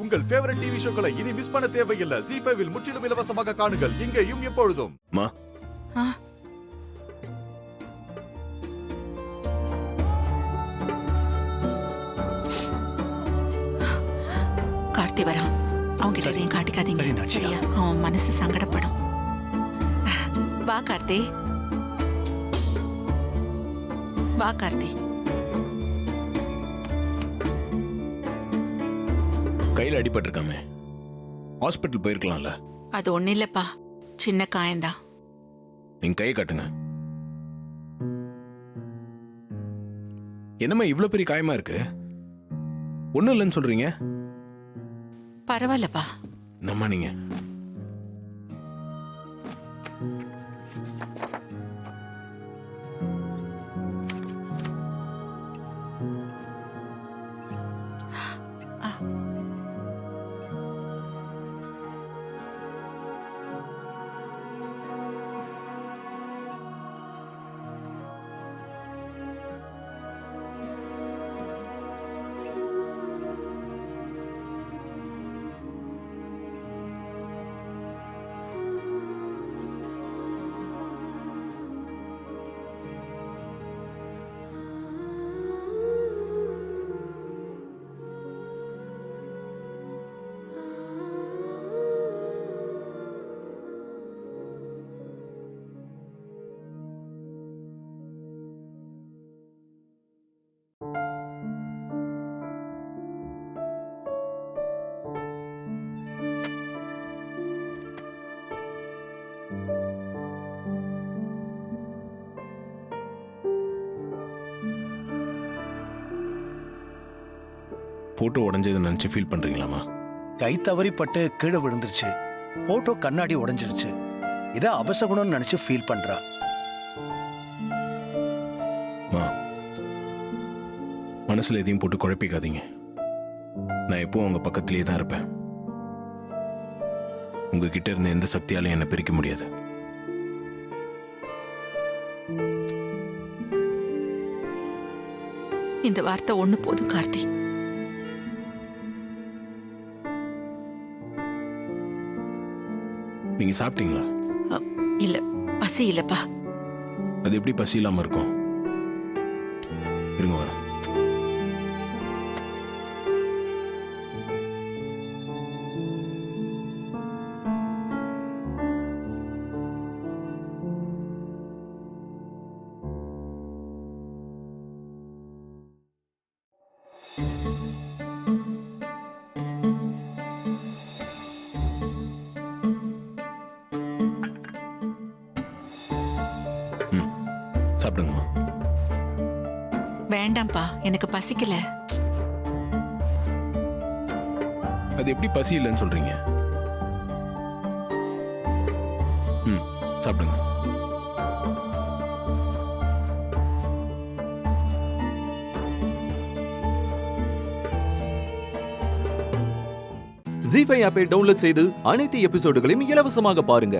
உங்கள் favourite TV ஷோக்களை இனி miss பண்ண தேவையில்லை. ZEE5 இல் முற்றிலும் இலவசமாக காணுங்கள், இங்கேயும் எப்பொழுதும். கார்த்தி வரான். அவங்க கிட்ட எதையும் காட்டிக்காதீங்க, சரியா? அவன் மனசு சங்கடப்படும். வா கார்த்தி, வா கார்த்தி. கையில அடிபட்டிருக்காமே, ஹாஸ்பிட்டல் போயிருக்கலாம்ல. அது ஒண்ணு இல்லப்பா, சின்ன காயம்தான். நீங்க கையை காட்டுங்க. என்னம்மா இவ்வளவு பெரிய காயமா இருக்கு? ஒண்ணும் இல்லைன்னு சொல்றீங்க. பரவாயில்லப்பா. நம்ம நீங்க போட்டோ உடைஞ்சது நினைச்சு ஃபீல் பண்றீங்களாமா? கை தவறிப்பட்டு கீழே விழுந்துருச்சு. போட்டோ கண்ணாடி உடைஞ்சிருச்சு. இத அபசகுணம்னு நினைச்சு ஃபீல் பண்றா. மனசுல எதையும் போட்டு குழப்பிக்காதீங்க. நான் எப்போ உங்க பக்கத்திலேயே தான் இருப்பேன். உங்ககிட்ட இருந்த எந்த சக்தியாலையும் என்னை பிரிக்க முடியாது. இந்த வார்த்தை ஒண்ணு போதும் கார்த்தி. நீங்க சாப்பிட்டீங்களா? இல்ல, பசி இல்லப்பா. அது எப்படி பசி இல்லாம இருக்கும்? இருங்க வர. சாப்பிடுங்கம்மா. வேண்டாம்ப்பா, எனக்கு பசிக்கல. அது எப்படி பசி இல்லைன்னு சொல்றீங்க? சாப்பிடுங்க. ZEE5 ஆப்பை டவுன்லோட் செய்து அனைத்து எபிசோடுகளையும் இலவசமாக பாருங்க.